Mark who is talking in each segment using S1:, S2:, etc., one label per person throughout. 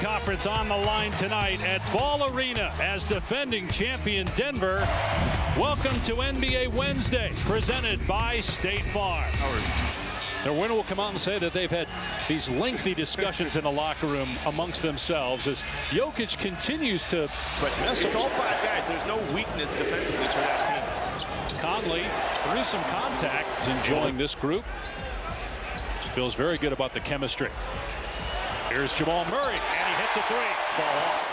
S1: Conference on the line tonight at Ball Arena as defending champion Denver. Welcome to NBA Wednesday, presented by State Farm. Their winner will come out and say that they've had these lengthy discussions in the locker room amongst themselves as Jokic continues to...
S2: But it's all five guys. There's no weakness defensively to that team.
S1: Conley, through some contact, is enjoying this group. Feels very good about the chemistry. Here's Jamal Murray, and he hits a three. Ball off.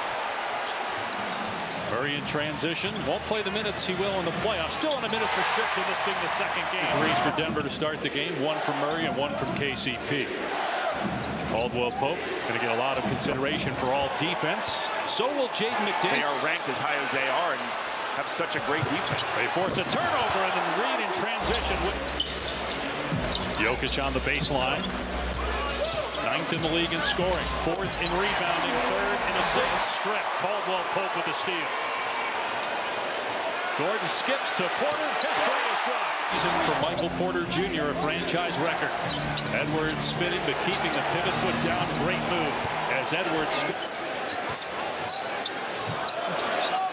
S1: Murray in transition. Won't play the minutes he will in the playoffs. Still on a minutes restriction, this being the second game. Threes for Denver to start the game. One from Murray and one from KCP. Caldwell Pope going to get a lot of consideration for all defense. So will Jaden McDaniels.
S2: They are ranked as high as they are and have such a great defense.
S1: They force a turnover and then Reed in transition with Jokic on the baseline. 9th in the league in scoring, 4th in rebounding, 3rd in assists. Strip. Caldwell Pope with the steal. Gordon skips to Porter. His three is good. Season for Michael Porter Jr., a franchise record. Edwards spinning but keeping the pivot foot down. Great move as Edwards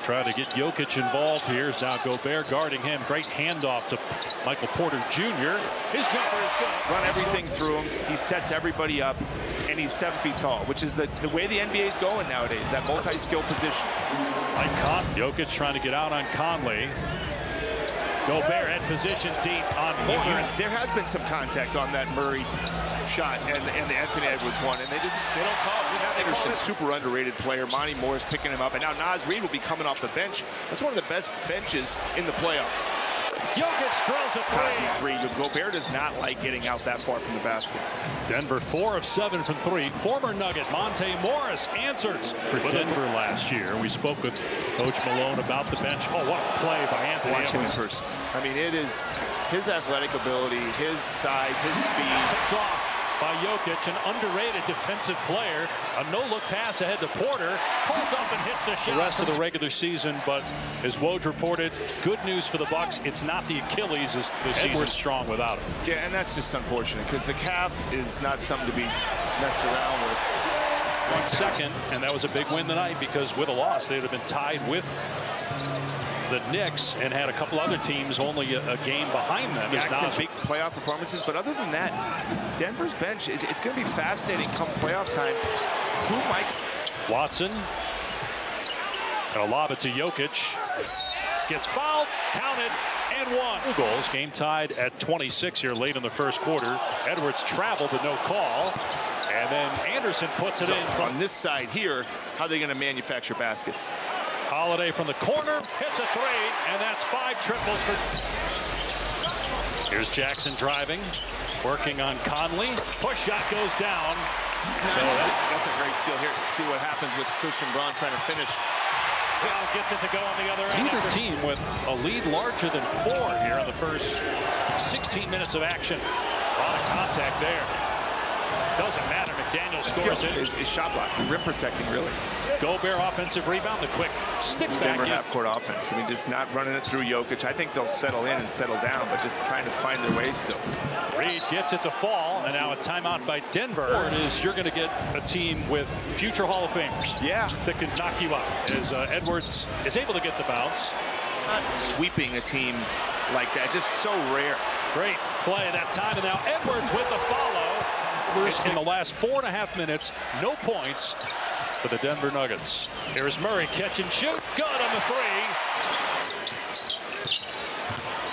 S1: try to get Jokic involved here. Is now Gobert guarding him. Great handoff to Michael Porter Jr. His jumper is good.
S2: Run everything through him. He sets everybody up, and he's 7 feet tall, which is the way the NBA is going nowadays, that multi-skill position.
S1: Jokic trying to get out on Conley. Gobert at position deep on Porter.
S2: There has been some contact on that Murray shot and the Anthony Edwards one, and they don't call it. Anderson, super underrated player. Monty Morris picking him up, and now Naz Reid will be coming off the bench. That's one of the best benches in the playoffs.
S1: Jokic drills a
S2: three. Gobert does not like getting out that far from the basket.
S1: Denver 4 of 7 from 3. Former Nugget Monte Morris answers for Denver last year. We spoke with Coach Malone about the bench. Oh, what a play by Anthony
S2: Watch him in
S1: Edwards.
S2: person. I mean, it is his athletic ability, his size, his speed.
S1: Picked off by Jokic, an underrated defensive player. A no-look pass ahead to Porter. Pulls up and hits the shot. The rest of the regular season, but as Woj reported, good news for the Bucks. It's not the Achilles, as the season's strong without him.
S2: Yeah, and that's just unfortunate because the calf is not something to be messed around with.
S1: 1 second, and that was a big win tonight because with a loss, they would have been tied with the Knicks and had a couple other teams only a game behind them.
S2: Yeah, big playoff performances, but other than that, Denver's bench, it's going to be fascinating come playoff time. Who might...
S1: Watson, gonna lob it to Jokic. Gets fouled, counted, and one. 2 goals, game tied at 26 here late in the first quarter. Edwards traveled, but no call. And then Anderson puts it in.
S2: On this side here, how are they going to manufacture baskets?
S1: Holiday from the corner, hits a 3, and that's 5 triples for... Here's Jackson driving, working on Conley. Push shot goes down.
S2: So that's a great steal here. See what happens with Christian Braun trying to finish.
S1: Now gets it to go on the other end. Either team with a lead larger than 4 here in the first 16 minutes of action. A lot of contact there. Doesn't matter. McDaniels scores it.
S2: Is shot block, rim protecting, really.
S1: Gobert offensive rebound. The quick sticks back
S2: Denver
S1: in.
S2: half-court offense. I mean, just not running it through Jokic. I think they'll settle in and settle down, but just trying to find their way still.
S1: Reed gets it to fall, and now a timeout by Denver. It is you're going to get a team with future Hall of Famers.
S2: Yeah.
S1: That can knock you out. As Edwards is able to get the bounce.
S2: Not sweeping a team like that. Just so rare.
S1: Great play that time, and now Edwards with the follow. In the last 4.5 minutes, no points for the Denver Nuggets. Here's Murray, catch and shoot. Good on the 3.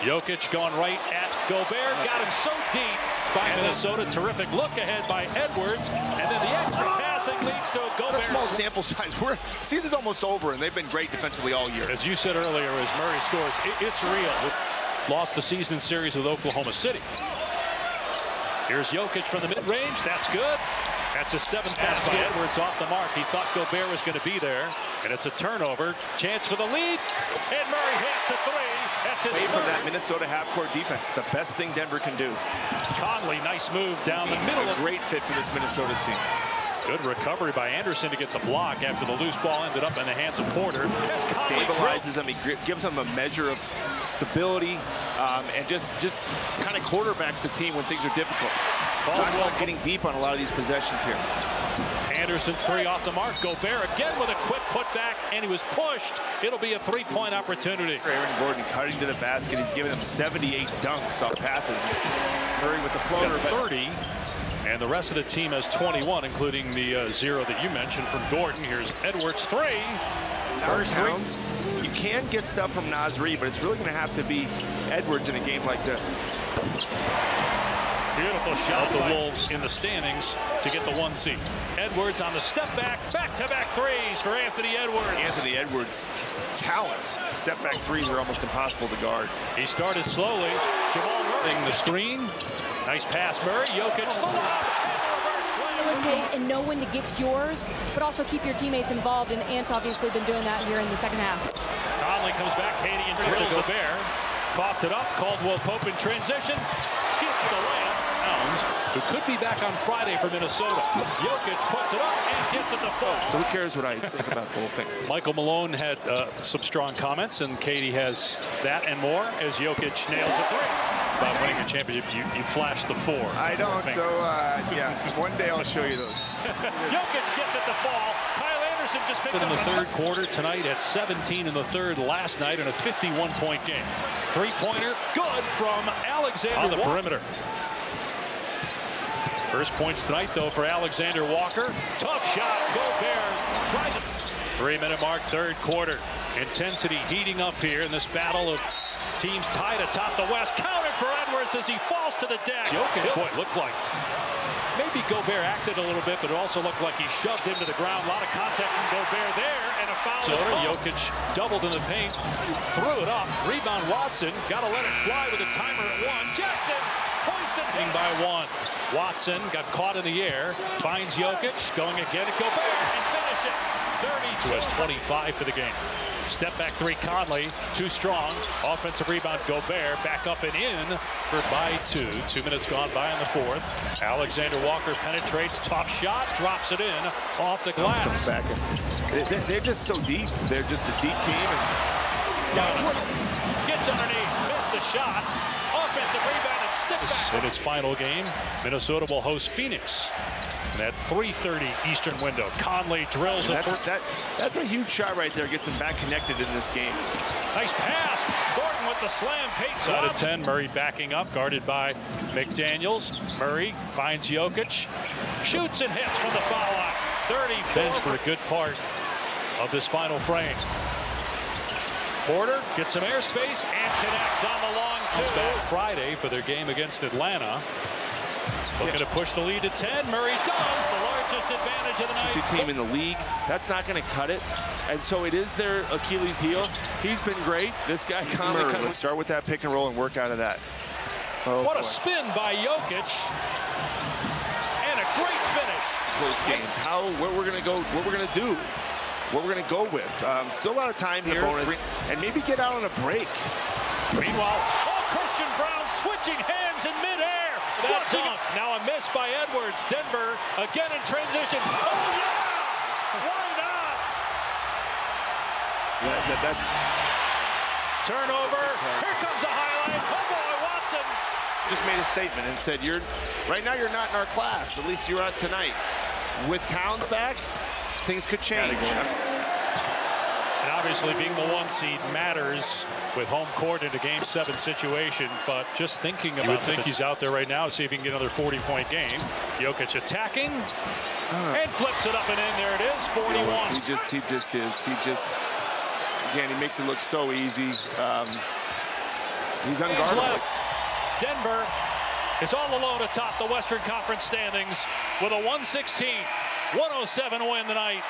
S1: Jokic going right at Gobert. Got him so deep by Minnesota. Terrific look ahead by Edwards. And then the extra passing leads to a Gobert.
S2: A small sample size. Season's almost over, and they've been great defensively all year.
S1: As you said earlier, as Murray scores, it's real. Lost the season series with Oklahoma City. Here's Jokic from the mid-range. That's good. That's his 7th pass by Edwards off the mark. He thought Gobert was going to be there. And it's a turnover. Chance for the lead. And Murray hits a 3. That's his
S2: third. From that Minnesota half-court defense. The best thing Denver can do.
S1: Conley, nice move down the middle.
S2: A great fit for this Minnesota team.
S1: Good recovery by Anderson to get the block after the loose ball ended up in the hands of Porter.
S2: Stabilizes him. He gives him a measure of stability and just kind of quarterbacks the team when things are difficult. Caldwell getting deep on a lot of these possessions here.
S1: Anderson's three off the mark. Gobert again with a quick putback, and he was pushed. It'll be a three-point opportunity.
S2: Aaron Gordon cutting to the basket. He's given him 78 dunks off passes. Murray with the floater.
S1: 30, and the rest of the team has 21, including the 0 that you mentioned from Gordon. Here's Edwards' three.
S2: First Towns, you can get stuff from Naz Reid, but it's really going to have to be Edwards in a game like this.
S1: Beautiful shot of the Wolves in the standings to get the 1 seed. Edwards on the step back-to-back threes for Anthony Edwards.
S2: Anthony Edwards' talent. Step back threes are almost impossible to guard.
S1: He started slowly. Jamal Murray the screen. Nice pass, Murray. Jokic.
S3: Facilitate and know when to get yours, but also keep your teammates involved, and Ant's obviously been doing that here in the second half.
S1: Conley comes back, Katie, and drills a bear. Coughed it up. Caldwell Pope in transition. Gets the layup. Towns, who could be back on Friday for Minnesota. Jokic puts it up and gets it to fall.
S2: So who cares what I think about the whole thing?
S1: Michael Malone had some strong comments, and Katie has that and more as Jokic nails a three. About winning a championship, you flash the 4.
S2: I don't, so yeah, one day I'll show you those.
S1: Jokic gets it to fall. Kyle Anderson just picked up in the third quarter tonight at 17 in the third last night in a 51-point game. Three-pointer, good from Alexander on the perimeter. First points tonight, though, for Alexander Walker. Tough shot. Gobert tried to. 3-minute mark, third quarter. Intensity heating up here in this battle of teams tied atop the West. Counted for Edwards as he falls to the deck. Jokic, boy, looked like maybe Gobert acted a little bit, but it also looked like he shoved him to the ground. A lot of contact from Gobert there, and a foul. So Jokic doubled in the paint, threw it up. Rebound Watson. Got to let it fly with a timer at 1. Jackson. Poison by 1. Watson got caught in the air, finds Jokic, going again at Gobert, and finish it. 30 to his 25 for the game. Step back three, Conley, too strong. Offensive rebound, Gobert, back up and in for by 2. 2 minutes gone by in the fourth. Alexander Walker penetrates, tough shot, drops it in off the glass.
S2: Back in. They're just so deep. They're just a deep team. And
S1: gets underneath, missed the shot. Offensive rebound and step back. In its final game, Minnesota will host Phoenix. In that 3:30 Eastern window. Conley drills it.
S2: That's a huge shot right there. Gets him back connected in this game.
S1: Nice pass. Gordon with the slam. Side of 10. Murray backing up, guarded by McDaniels. Murray finds Jokic. Shoots and hits from the foul line. 30 bench for a good part of this final frame. Porter gets some airspace and connects on the long two. It's back Friday for their game against Atlanta. Looking to push the lead to 10. Murray does. The largest advantage of the night.
S2: Team in the league. That's not going to cut it. And so it is their Achilles heel. He's been great. This guy, Conley, let's start with that pick and roll and work out of that.
S1: Oh, what a spin by Jokic. And a great finish.
S2: Close games. What we're going to go, what we're going to do. What we're going to go with. Still a lot of time here. And maybe get out on a break.
S1: Meanwhile, Christian Brown switching hands in midair. That dunk. Now a miss by Edwards. Denver again in transition. Oh, yeah! Why not?
S2: That's
S1: turnover. Here comes a highlight. Oh, boy, Watson.
S2: Just made a statement and said, right now you're not in our class. At least you're out tonight. With Towns back, things could change.
S1: And obviously being the 1 seed matters with home court in a Game 7 situation, but just thinking about it. You would think he's out there right now to see if he can get another 40-point game. Jokic attacking and flips it up and in. There it is, 41.
S2: He just is. Again, he makes it look so easy. He's unguardable.
S1: Denver is all alone atop the Western Conference standings with a 116-107 win tonight.